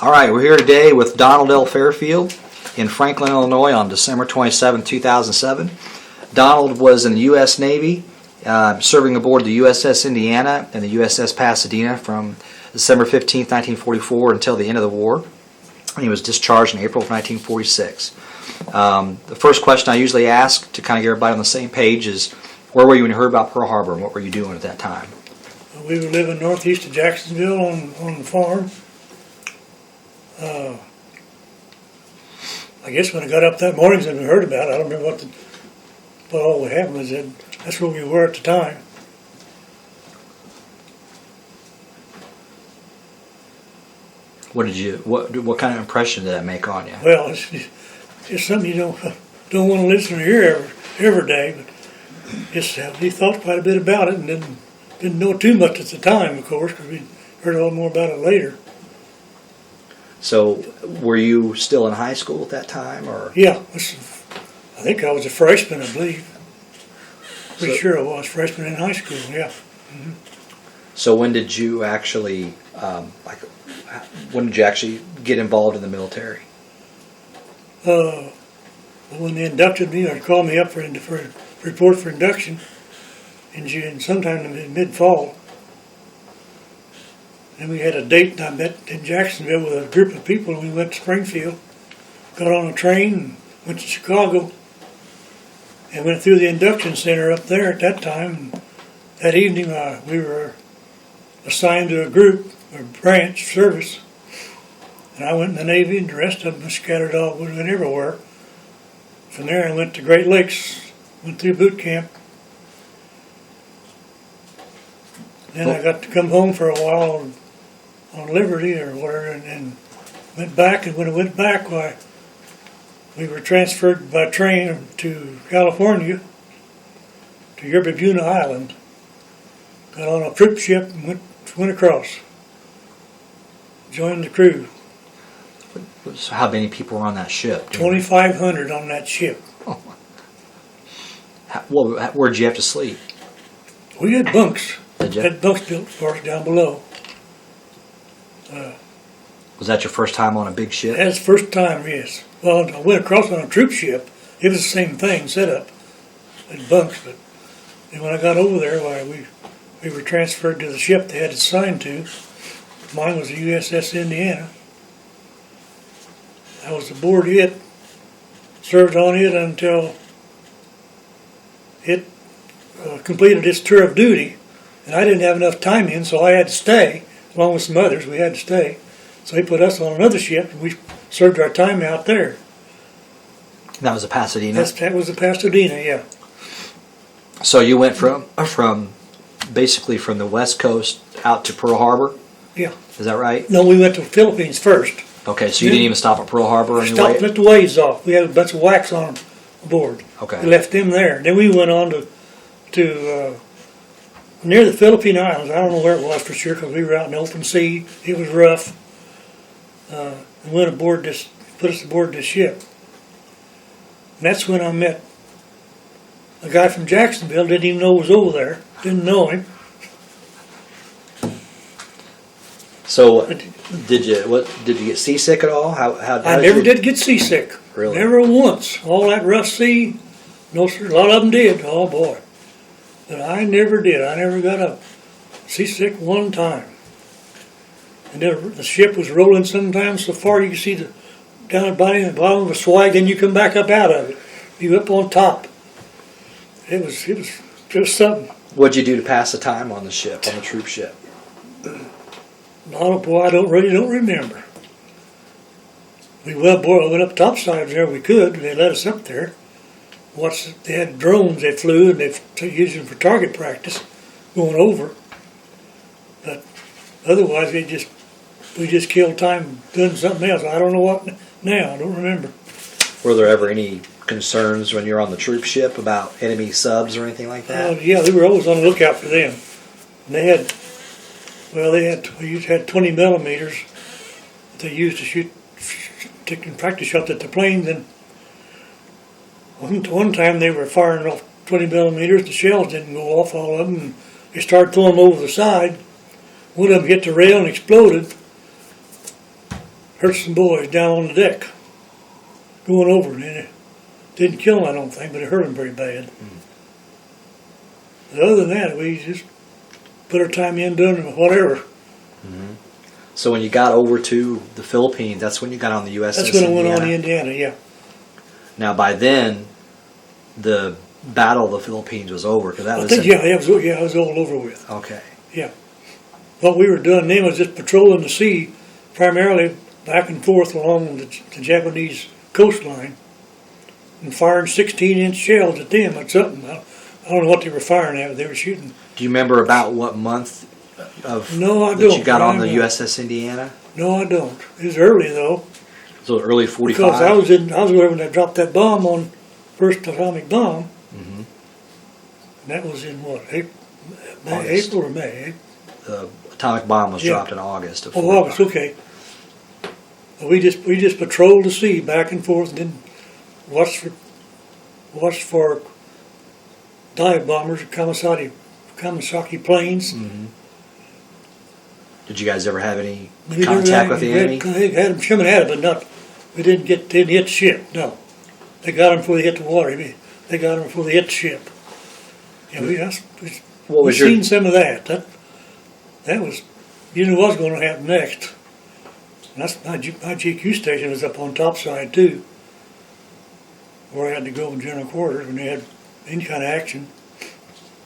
All right, we're here today with Donald L. Fairfield in Franklin, Illinois on December 27, 2007. Donald was in the U.S. Navy, serving aboard the USS Indiana and the USS Pasadena from December 15, 1944 until the end of the war. He was discharged in April of 1946. The first question I usually ask to kind of get everybody on the same page is, where were you when you heard about Pearl Harbor, and what were you doing at that time? We were living northeast of Jacksonville on the farm. I guess when I got up that morning and we heard about it, I don't remember what all happened was that that's where we were at the time. What kind of impression did that make on you? Well, it's just something you don't want to listen to hear every day, but just we thought quite a bit about it and didn't know too much at the time, of course, because we heard a lot more about it later. So, were you still in high school at that time, or? Yeah, I think I was a freshman, I believe. Pretty sure I was freshman in high school. Yeah. Mm-hmm. So when did you actually, when did you actually get involved in the military? When they inducted me, or called me up for a report for induction in June, sometime in mid-fall. And we had a date, and I met in Jacksonville with a group of people, and we went to Springfield, got on a train, and went to Chicago, and went through the induction center up there at that time. And that evening, we were assigned to a group, or branch service, and I went in the Navy, and the rest of them scattered all went everywhere. From there, I went to Great Lakes, went through boot camp. Then I got to come home for a while on Liberty or whatever, and went back. And when I went back, we were transferred by train to California, to Yerba Buena Island. Got on a troop ship and went across. Joined the crew. So how many people were on that ship? 2,500 on that ship. Oh. Where'd you have to sleep? We had bunks. Did you? Had bunks built for us down below. Was that your first time on a big ship? That's the first time, yes. Well, I went across on a troop ship. It was the same thing, set up. Had bunks, but and when I got over there, we were transferred to the ship they had assigned to. Mine was the USS Indiana. I was aboard it, served on it until it completed its tour of duty, and I didn't have enough time in, so I had to stay, along with some others. We had to stay. So they put us on another ship, and we served our time out there. That was a Pasadena? That was the Pasadena, yeah. So you went from basically from the West Coast out to Pearl Harbor? Yeah. Is that right? No, we went to the Philippines first. Okay, so you didn't even stop at Pearl Harbor on your way? Stopped, let the waves off. We had a bunch of wax on aboard. Okay. We left them there. Then we went on to near the Philippine Islands. I don't know where it was for sure because we were out in the open sea. It was rough. We went aboard put us aboard this ship. And that's when I met a guy from Jacksonville. Didn't even know was over there. Didn't know him. So, did you get seasick at all? I never did get seasick. Really? Never once. All that rough sea, no sir. A lot of them did. Oh boy, but I never did. I never got up seasick one time. And then the ship was rolling sometimes so far you could see down at the bottom of a swag. Then you come back up out of it. You up on top. It was just something. What'd you do to pass the time on the ship, on the troop ship? Oh boy, I really don't remember. We went up topside there. We could. They let us up there. They had drones they flew and they used them for target practice, going over. But otherwise, we just killed time doing something else. I don't know what now. I don't remember. Were there ever any concerns when you were on the troop ship about enemy subs or anything like that? Yeah, they were always on the lookout for them. And we had 20 millimeters that they used to shoot, taking practice shots at the planes. And one time they were firing off 20 millimeters. The shells didn't go off, all of them. And they started throwing them over the side. One of them hit the rail and exploded. hurt some boys down on the deck going over, and it didn't kill them, I don't think, but it hurt them pretty bad. But other than that, we just put our time in doing whatever. So when you got over to the Philippines, that's when you got on the USS That's when I went Indiana. on the Indiana, yeah. Now by then, the Battle of the Philippines was over because that I was think, it was all over with. okay. Yeah. What we were doing then was just patrolling the sea, primarily back and forth along the Japanese coastline, and firing 16-inch shells at them. That's something. I don't know what they were firing at, but they were shooting. Do you remember about what month of No, I that don't. you got on the I don't. USS Indiana? No, I don't. It was early though, So early 45. because I was there when they dropped that bomb on first atomic bomb. And that was in what, August. April or May? The atomic bomb was Yeah. dropped in August of Oh, 45. August. Okay. We just patrolled the sea back and forth, and then watched for dive bombers, Kamikaze planes. Did you guys ever have any We didn't contact with really- the enemy? They had them coming at it, but not. We didn't hit the ship. No, they got them before they hit the water. They got them before they hit the ship. Yeah, What was we've your seen some of that. That was, you knew what was going to happen next. And that's my GQ station was up on topside too, where I had to go in general quarters when they had any kind of action.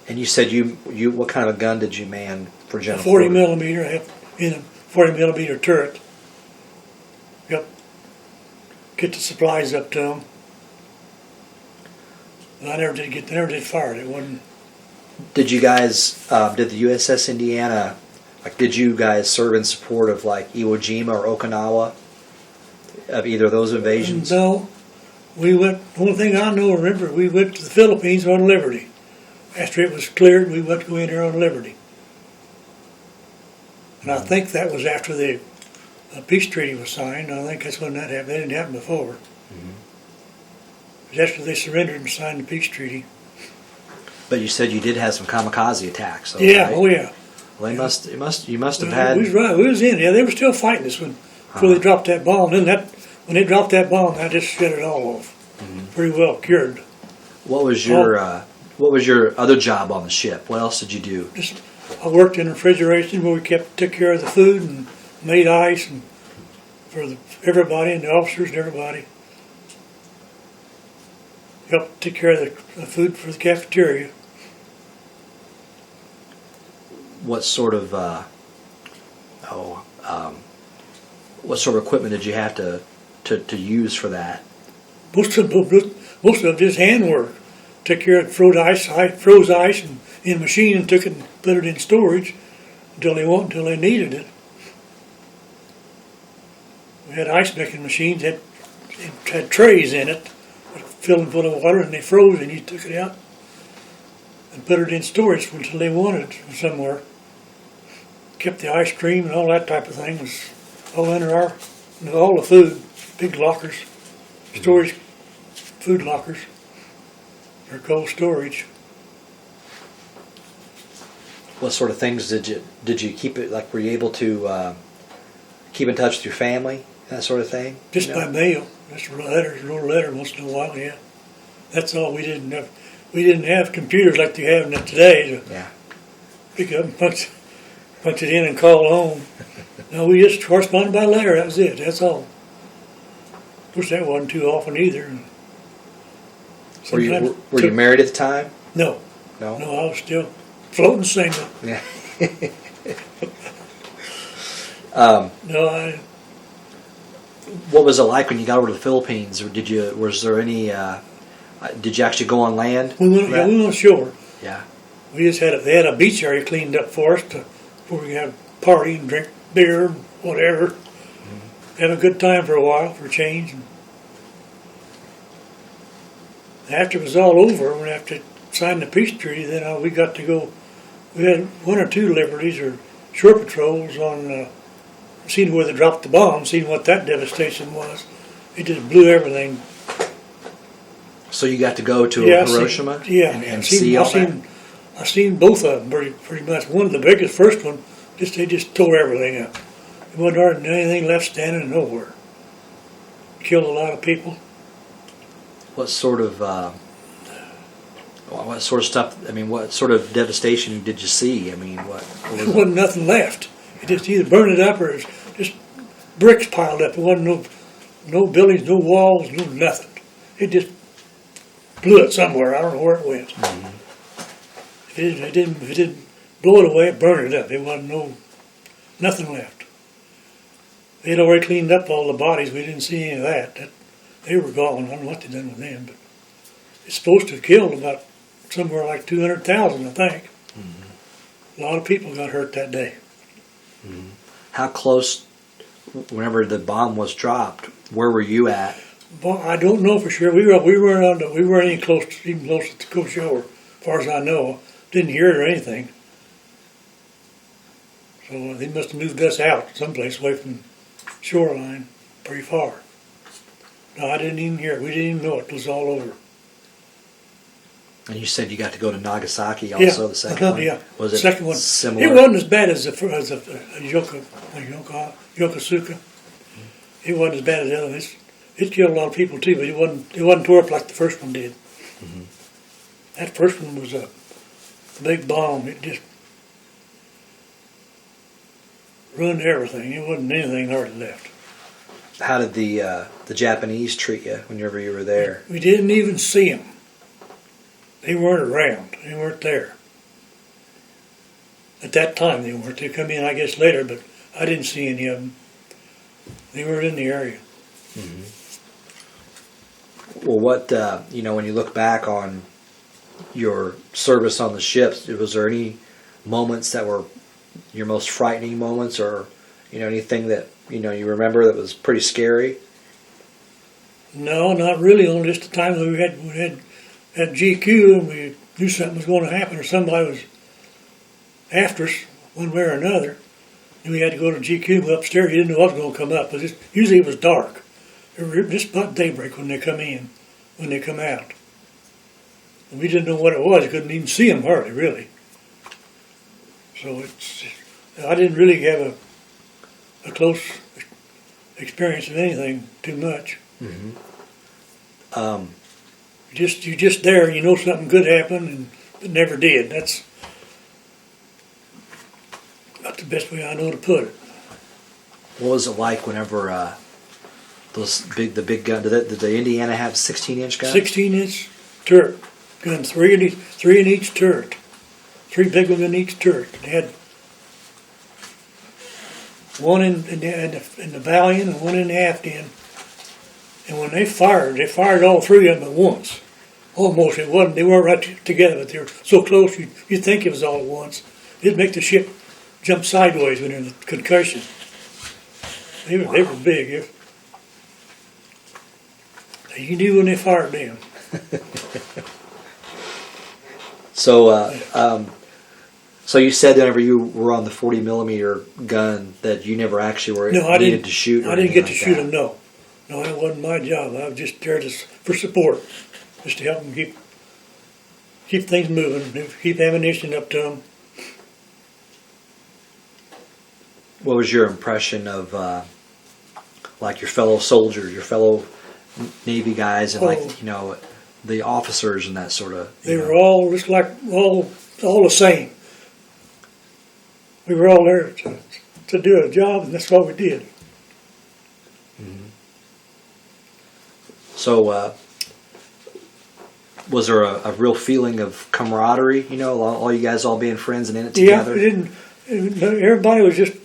And you said you what kind of a gun did you man for A general? 40 quarters? millimeter, I have in a 40 millimeter turret. Yep. Get the supplies up to them. I never did fire it. It wasn't. Did you guys did the USS Indiana did you guys serve in support of like Iwo Jima or Okinawa of either of those invasions? No, we went. Only thing I remember, we went to the Philippines on Liberty. After it was cleared, we went to go in there on Liberty. And I think that was after the peace treaty was signed. I think that's when that happened. That didn't happen before. It was after they surrendered and signed the peace treaty. But you said you did have some kamikaze attacks. Though, Yeah, right? oh yeah. Well, you must have We had. was right. We was in. Yeah, they were still fighting us before they dropped that bomb. Then when they dropped that bomb, I just shut it all off. Pretty well cured. What was your other job on the ship? What else did you do? I worked in refrigeration where we took care of the food and made ice and for everybody and the officers and everybody. Helped take care of the food for the cafeteria. What sort of what sort of equipment did you have to use for that? Most of it just handwork. Took care of froze ice in a machine and took it and put it in storage until they needed it. We had ice making machines that had trays in it, filled them full of water, and they froze, and you took it out and put it in storage until they wanted it somewhere. Kept the ice cream and all that type of thing was all under all the food, big lockers, storage, food lockers, or cold storage. What sort of things did you keep it like? Were you able to keep in touch with your family, that sort of thing? Just by mail, just wrote a letter once in a while. Yeah, that's all. We didn't have computers like they have today to pick up and punch it in and call home. No, we just corresponded by letter. That was it. That's all. Of course, that wasn't too often either. Were you married at the time? No. No. No, I was still floating single. Yeah. No, What was it like when you got over to the Philippines? Or was there any? Did you actually go on land? we went ashore. Yeah. We just they had a beach area cleaned up for us before we could have a party and drink beer, whatever. Have a good time for a while for a change. And after it was all over, when after signed the peace treaty, then we got to go. We had one or two liberties or shore patrols on seeing where they dropped the bomb, seeing what that devastation was. It just blew everything. So you got to go to Hiroshima and see all that? I seen both of them pretty much. One of the biggest, first one, they just tore everything up. wasn't hardly anything left standing nowhere. Killed a lot of people. What sort of stuff? I mean, what sort of devastation did you see? I mean, what There was wasn't nothing left. It just either burned it up or it was just bricks piled up. There wasn't no buildings, no walls, no nothing. It just blew it somewhere. I don't know where it went. If it didn't blow it away, it burned it up. There wasn't nothing left. They had already cleaned up all the bodies. We didn't see any of that. They were gone. I don't know what they done with them, but it's supposed to have killed about somewhere like 200,000, I think. A lot of people got hurt that day. How close? Whenever the bomb was dropped, where were you at? Well, I don't know for sure. We weren't even close to the coast shore, as far as I know. Didn't hear it or anything. So they must have moved us out someplace away from shoreline, pretty far. No, I didn't even hear it. We didn't even know it. It was all over. And you said you got to go to Nagasaki also, the second one? Yeah. Was it second one. similar? It wasn't as bad as Yokosuka. It wasn't as bad as the other. It killed a lot of people too, but it wasn't tore up like the first one did. That first one was a big bomb. It just ruined everything. It wasn't anything hardly left. How did the Japanese treat you whenever you were there? We didn't even see them. They weren't around. They weren't there. At that time they weren't. They come in, I guess, later, but I didn't see any of them. They weren't in the area. Well, what, when you look back on your service on the ships, was there any moments that were your most frightening moments, or, anything that, you remember that was pretty scary? No, not really. Only just the time that we had GQ and we knew something was going to happen or somebody was after us one way or another. And we had to go to GQ and go upstairs. You didn't know what was going to come up. But usually it was dark. It was just about daybreak when they come in, when they come out. And we didn't know what it was. You couldn't even see them hardly, really. So I didn't really have a close experience of anything too much. You're just there and you know something good happened and it never did. That's not the best way I know to put it. What was it like whenever the big gun? Did the Indiana have 16-inch guns? 16-inch turret gun, three in each turret, 3 big ones in each turret. They had one in the Valiant and one in the Afghan. And when they fired all 3 of them at once. Almost, they weren't right together, but they were so close you'd think it was all at once. It'd make the ship jump sideways when in concussion. They were big. You knew when they fired them. So you said whenever you were on the 40 millimeter gun that you never actually needed to shoot. I didn't get to shoot them. No, that wasn't my job. I was just there for support, just to help them keep things moving, keep ammunition up to them. What was your impression of like your fellow soldiers, your fellow Navy guys, and the officers and that sort of? They were all just like all the same. We were all there to do a job, and that's what we did. So, was there a real feeling of camaraderie? All you guys all being friends and in it together. Yeah, everybody was just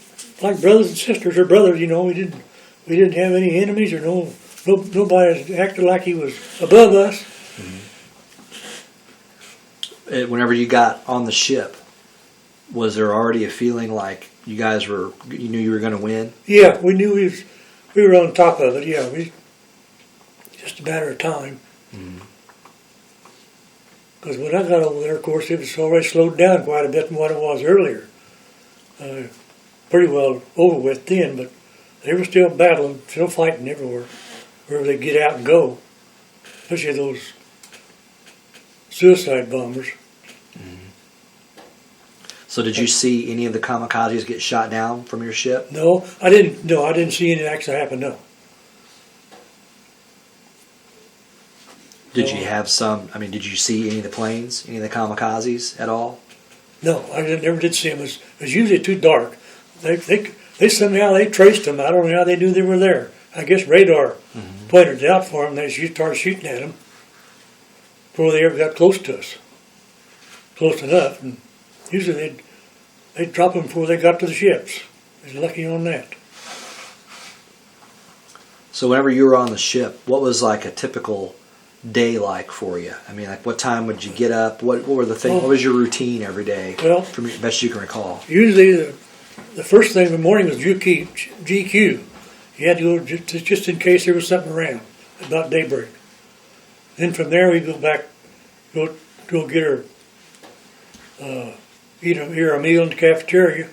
like brothers and sisters or brothers. We didn't have any enemies or nobody acted like he was above us. Whenever you got on the ship, was there already a feeling like you knew you were going to win? Yeah, we knew we were on top of it. Yeah, just a matter of time. Because when I got over there, of course, it was already slowed down quite a bit from what it was earlier. Pretty well over with then, but they were still battling, still fighting everywhere, wherever they get out and go. Especially those suicide bombers. So did you see any of the kamikazes get shot down from your ship? No, I didn't. No, I didn't see any actually happen. No. Did you have some? I mean, did you see any of the planes, any of the kamikazes at all? No, never did see them. It was usually too dark. They somehow they traced them. I don't know how they knew they were there. I guess radar pointed it out for them. They started shooting at them before they ever got close to us. Close enough, and usually they'd drop them before they got to the ships. I was lucky on that. So whenever you were on the ship, what was like a typical day like for you? I mean, like what time would you get up? What were the things? What was your routine every day? Well, from the best you can recall. Usually the first thing in the morning was GQ. You had to go just in case there was something around about daybreak. Then from there we go back, go get our eat our meal in the cafeteria.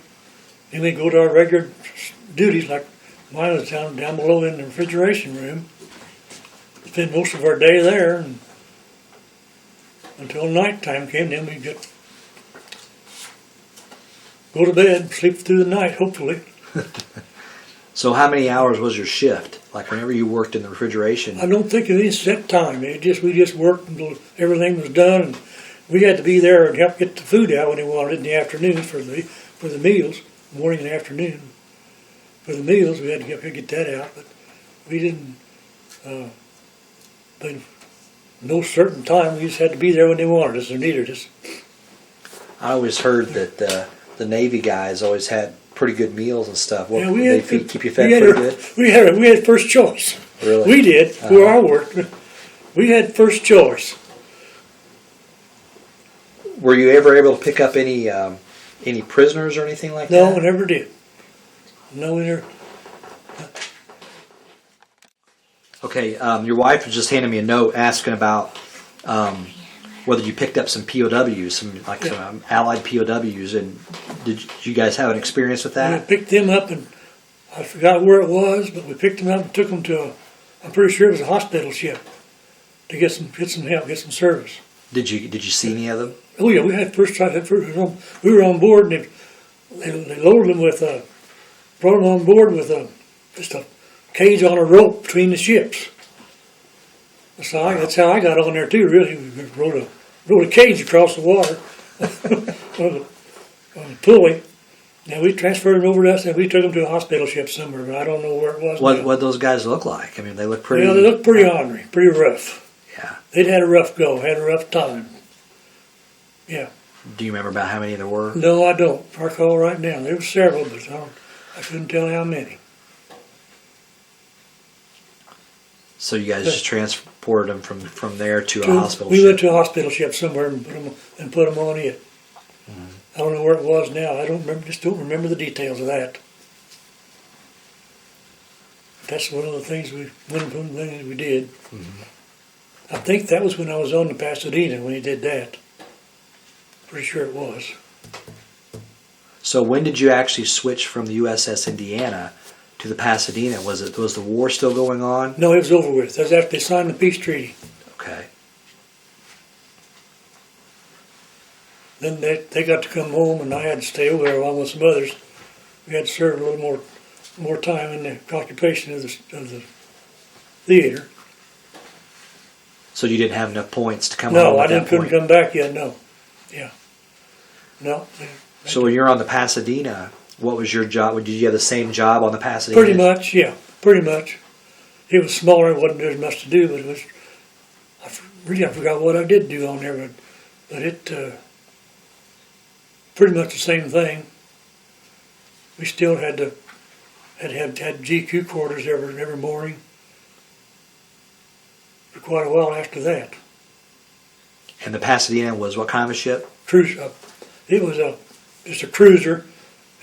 Then we go to our regular duties, like mine was down below in the refrigeration room. Spend most of our day there and until nighttime came. Then we go to bed, sleep through the night, hopefully. So how many hours was your shift? Like whenever you worked in the refrigeration? I don't think of any set time. We just worked until everything was done. And we had to be there and help get the food out when they wanted it in the afternoon for the meals, morning and afternoon. For the meals, we had to get that out, but we didn't. But no certain time. We just had to be there when they wanted us or needed us. I always heard that the Navy guys always had pretty good meals and stuff. What, Yeah, keep you fed pretty good? We had first choice. Really? We did where I worked. We had first choice. Were you ever able to pick up any prisoners or anything like No, that? we never did. No, we never. Okay, your wife was just handing me a note asking about whether you picked up some POWs, some Allied POWs, and did you guys have an experience with We that? picked them up, and I forgot where it was, but we picked them up and took them to I'm pretty sure it was a hospital ship to get some help, get some service. Did you see any of them? Oh yeah, we had first time. We were on board, and they loaded them with brought them on board with just a cage on a rope between the ships. That's how I got on there too. Really, we rode a cage across the water on a pulley. Now we transferred them over to us, and we took them to a hospital ship somewhere, but I don't know where it was. What those guys look like? I mean, they look pretty. Yeah, they look pretty ornery, pretty rough. Yeah. They'd had a rough go, had a rough time. Yeah. Do you remember about how many there were? No, I don't recall right now. There were several, but I couldn't tell how many. So you guys just transported them from there to a hospital We ship? went to a hospital ship somewhere and put them on it. Mm-hmm. I don't know where it was now. I don't remember. Just don't remember the details of that. That's one of the things we did. Mm-hmm. I think that was when I was on the Pasadena when he did that. Pretty sure it was. So when did you actually switch from the USS Indiana to the Pasadena? Was the war still going on? No, it was over with. That was after they signed the peace treaty. Okay. Then they got to come home, and I had to stay over there along with some others. We had to serve a little more time in the occupation of the theater. So you didn't have enough points to come home No, at I that couldn't point? come back yet. No, yeah, no. So when you're on the Pasadena, what was your job? Did you have the same job on the Pasadena? Pretty much, yeah, pretty much. It was smaller. It wasn't as much to do, but it was. I forgot what I did do on there, but it pretty much the same thing. We still had GQ quarters every morning for quite a while after that. And the Pasadena was what kind of a ship? Cruise. It was just a cruiser.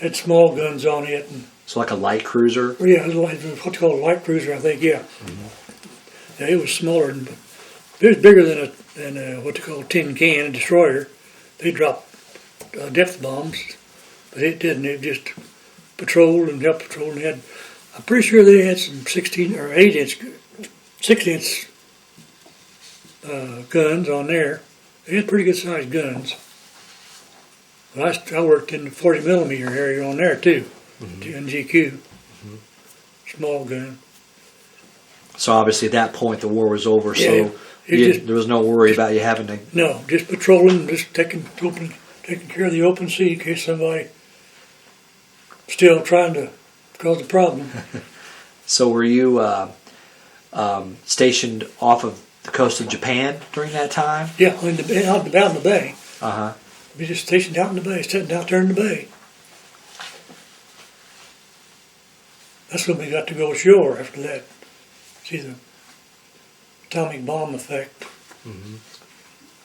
Had small guns on it, and So like a light cruiser? yeah, it was what they call a light cruiser, I think. Yeah, yeah, it was smaller. It was bigger than what they call a tin can, a destroyer. They dropped depth bombs, but it didn't. It just patrolled and helped patrol. And had, I'm pretty sure they had some 16 or 8-inch, 6-inch guns on there. They had pretty good sized guns. Well, I worked in the 40 millimeter area on there too, in GQ, small gun. So obviously at that point the war was over, Yeah, so there was no worry about you having to. No, just patrolling, just taking care of the open sea in case somebody still trying to cause a problem. So were you stationed off of the coast of Japan during that out in the bay. Uh-huh. We just stationed out in the bay, sitting out there in the bay. That's when we got to go ashore after that. See the atomic bomb effect.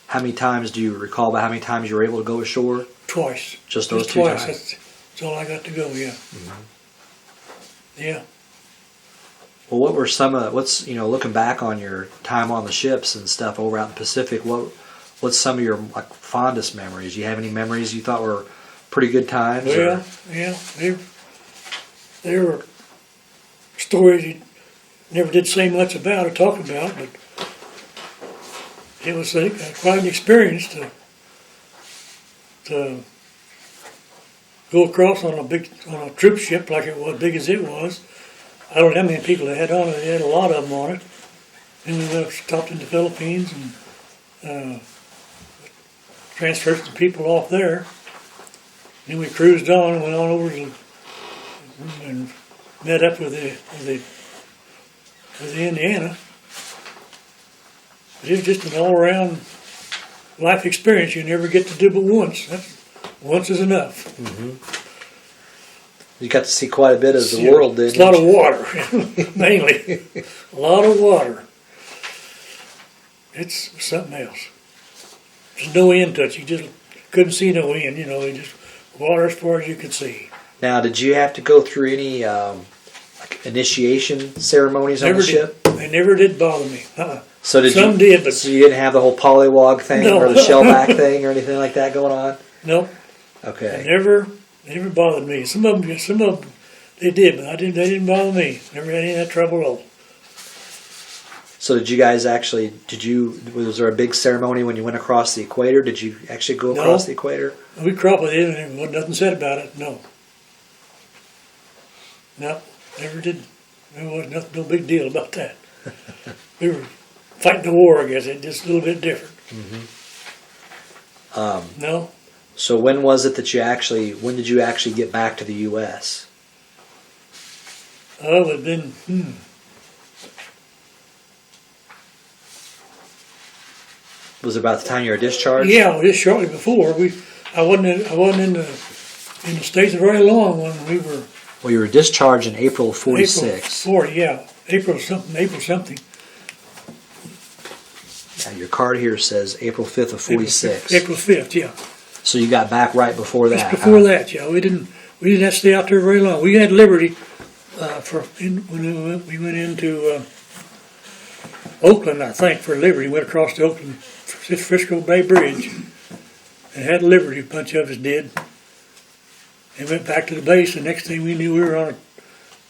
How many times do you recall about how many times you were able to go ashore? Twice. Just those two twice. times? That's all I got to go, yeah. Yeah. Well, what were looking back on your time on the ships and stuff over out in the Pacific, what's some of your fondest memories? Do you have any memories you thought were pretty good times? Well, yeah, there were stories you never did say much about or talk about, but it was quite an experience to go across on a troop ship like it was, big as it was. I don't know how many people they had on it. They had a lot of them on it. Then we stopped in the Philippines and transferred some people off there. Then we cruised on and went on over and met up with the Indiana. It was just an all-around life experience you never get to do but once. Once is enough. You got to see quite a bit of the world, didn't you? A lot of water, mainly. A lot of water. It's something else. There's no end to it. You just couldn't see no end, just water as far as you could see. Now, did you have to go through any initiation ceremonies on the ship? They never did bother me. So Some did, but so you didn't have the whole polywog thing or the shellback thing or anything like that going on? no. Okay. They never bothered me. Some of them they did, but they didn't bother me. Never had any of that trouble at all. So did you guys was there a big ceremony when you went across the equator? Did you actually go across the equator? We cropped it in and there wasn't nothing said about it, no. No, never did. There was no big deal about that. We were fighting the war, I guess. It's just a little bit different. No. So when was it that when did you actually get back to the U.S.? Oh, it would have been, Was it about the time you were discharged? Yeah, just shortly before. I wasn't in the States very long when we were. Well, you were discharged in April of 46. April something. Yeah, your card here says April 5th of 46. April 5th, yeah. So you got back right before that. Just before that, yeah. We didn't have to stay out there very long. We had Liberty when we went into Oakland, I think, for Liberty. Went across the Oakland Frisco Bay Bridge and had Liberty. A bunch of us did, and went back to the base. The next thing we knew, we were on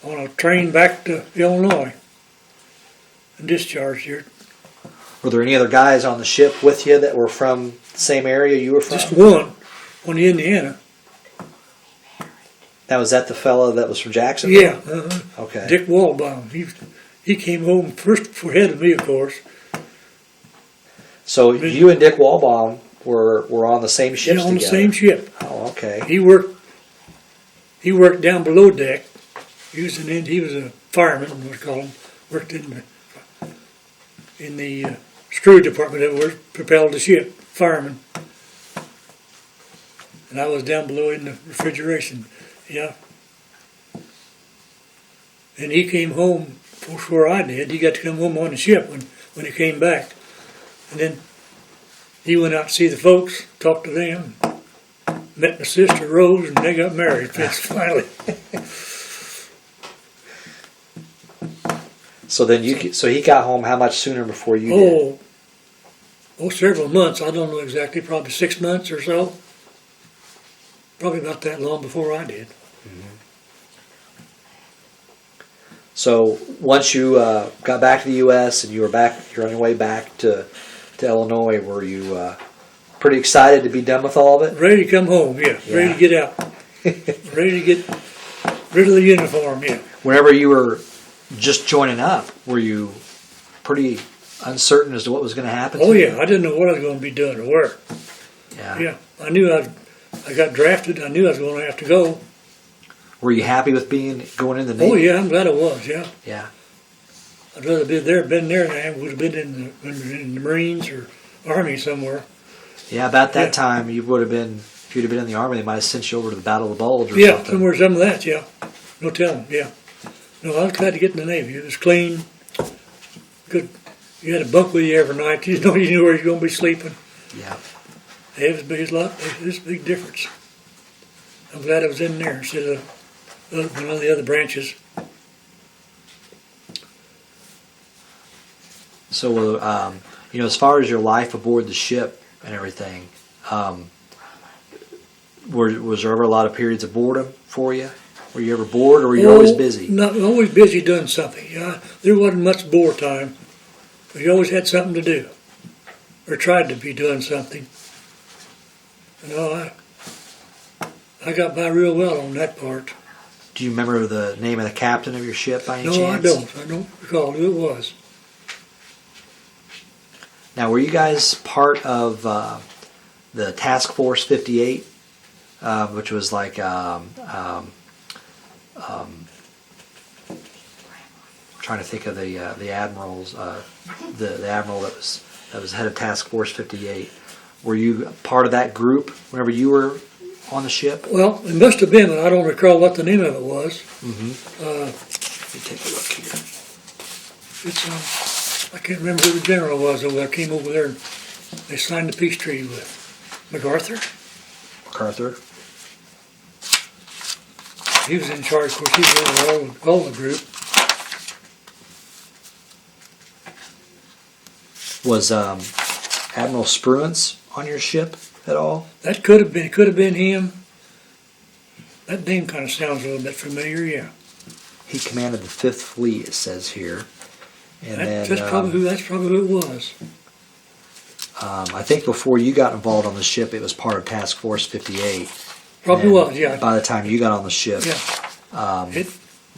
a train back to Illinois and discharged here. Were there any other guys on the ship with you that were from the same area you were from? Just one on the Indiana. Now, was that the fellow that was from Jacksonville? Yeah. Okay. Dick Waldbaum. He came home first ahead of me, of course. So you and Dick Waldbaum were on the same ship together? On the same ship. Oh, okay. He worked down below deck. He was a fireman, we call him. Worked in the screw department that propelled the ship, fireman. And I was down below in the refrigeration. Yeah. And he came home before I did. He got to come home on the ship when he came back. And then he went out to see the folks, talked to them, met my sister Rose, and they got married finally. So he got home how much sooner before you did? Several months. I don't know exactly, probably 6 months or so. Probably about that long before I did. So once you got back to the U.S. and you're on your way back to Illinois, were you Pretty excited to be done with all of it? Ready to come home, yeah. Ready to get out. Ready to get rid of the uniform, yeah. Whenever you were just joining up, were you pretty uncertain as to what was going to happen? Oh, yeah. I didn't know what I was going to be doing or where. Yeah. Yeah. I knew I got drafted. I knew I was going to have to go. Were you happy with going in the Navy? Oh, yeah. I'm glad I was, yeah. Yeah. I'd rather been there than I would have been in the Marines or Army somewhere. Yeah, about that Yeah. time, you would have been, if you'd have been in the Army, they might have sent you over to the Battle of the Bulge or Yeah, something. some of that, yeah. No telling, yeah. No, I was glad to get in the Navy. It was clean, good. You had a bunk with you every night. You knew where you were going to be sleeping. Yeah. It was a big difference. I'm glad I was in there instead of one of the other branches. So, as far as your life aboard the ship and everything, was there ever a lot of periods of boredom for you? Were you ever bored, or were you always busy? Not always busy doing something. Yeah, there wasn't much bore time. But you always had something to do, or tried to be doing something. I got by real well on that part. Do you remember the name of the captain of your ship by any No, chance? I don't. I don't recall who it was. Now, were you guys part of the Task Force 58, which was like trying to think of the admirals, the admiral that was head of Task Force 58. Were you part of that group whenever you were on the ship? Well, it must have been, but I don't recall what the name of it was. Mm-hmm. Let me take a look here. I can't remember who the general was over there. Came over there and they signed the peace treaty with MacArthur. MacArthur. He was in charge. Of course, he was in all the group. Was Admiral Spruance on your ship at all? That could have been him. That name kind of sounds a little bit familiar. Yeah. He commanded the 5th Fleet, it says here. And That's probably who it was. I think before you got involved on the ship, it was part of Task Force 58. Probably was, yeah. By the time you got on the ship, Yeah.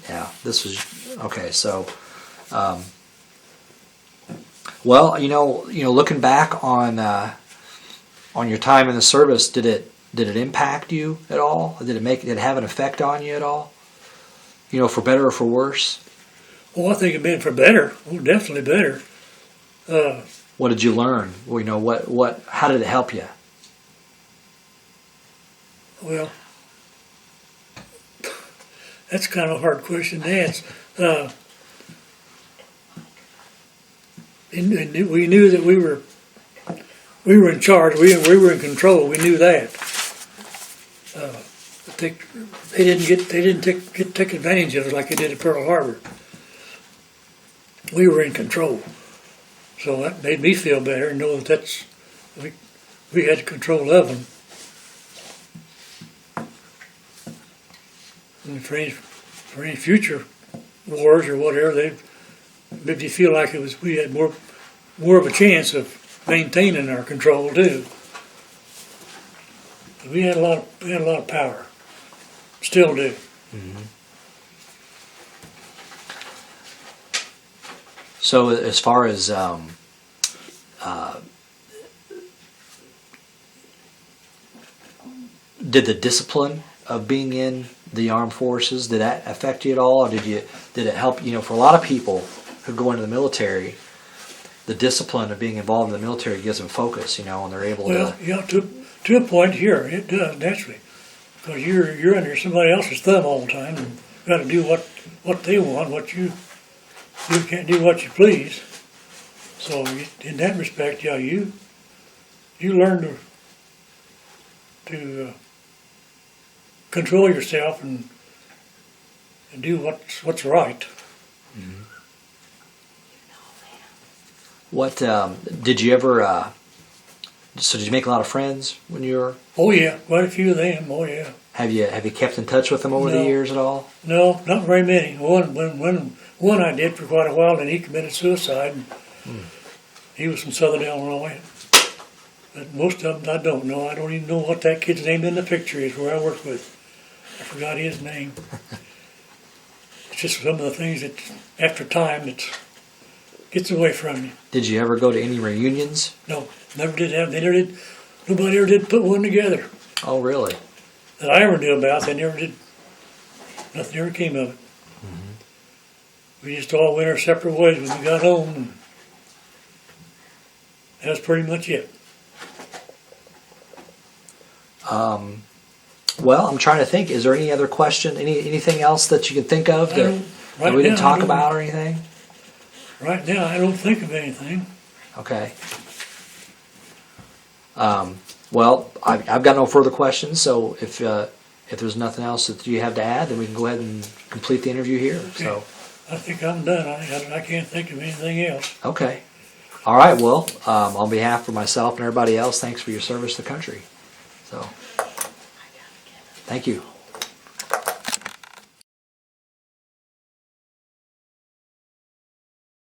yeah, this was okay. So, well, looking back on your time in the service, did it impact you at all? Did it have an effect on you at all? For better or for worse? Oh, I think it'd been for better. Oh, definitely better. What did you learn? Well, how did it help you? Well, that's kind of a hard question to answer. We knew that we were in charge. We were in control. We knew that. They didn't take advantage of us like they did at Pearl Harbor. We were in control, so that made me feel better and know that we had control of them. And for any future wars or whatever, they made me feel like we had more of a chance of maintaining our control too. We had a lot of power. Still do. Mm-hmm. So as far as did the discipline of being in the armed forces, did that affect you at all, or did it help? For a lot of people who go into the military, the discipline of being involved in the military gives them focus, and they're able to. Well, yeah, to a point here, it does naturally, because you're under somebody else's thumb all the time, and got to do what they want. You can't do what you please. So in that respect, yeah, you learn to control yourself and do what's right. Mm-hmm. What did you ever? So did you make a lot of friends when you were? Oh yeah, quite a few of them. Oh yeah. Have you kept in touch with them over the years at all? No, not very many. One I did for quite a while, and he committed suicide. He was from Southern Illinois. But most of them I don't know. I don't even know what that kid's name in the picture is where I work with. I forgot his name. It's just some of the things that, after time, it gets away from you. Did you ever go to any reunions? No, never did have. They never did. Nobody ever did put one together Oh, really? that I ever knew about. They never did. Nothing ever came of it. We just all went our separate ways when we got home, and that was pretty much it. Well, I'm trying to think. Is there any other question? Anything else that you can think of I that, don't- that right we didn't now, talk I don't- about or anything? Right now, I don't think of anything. Okay. Well, I've got no further questions. So if there's nothing else that you have to add, then we can go ahead and complete the interview here. So I think I'm done. I can't think of anything else. okay. All right. Well, on behalf of myself and everybody else, thanks for your service to the country. So thank you.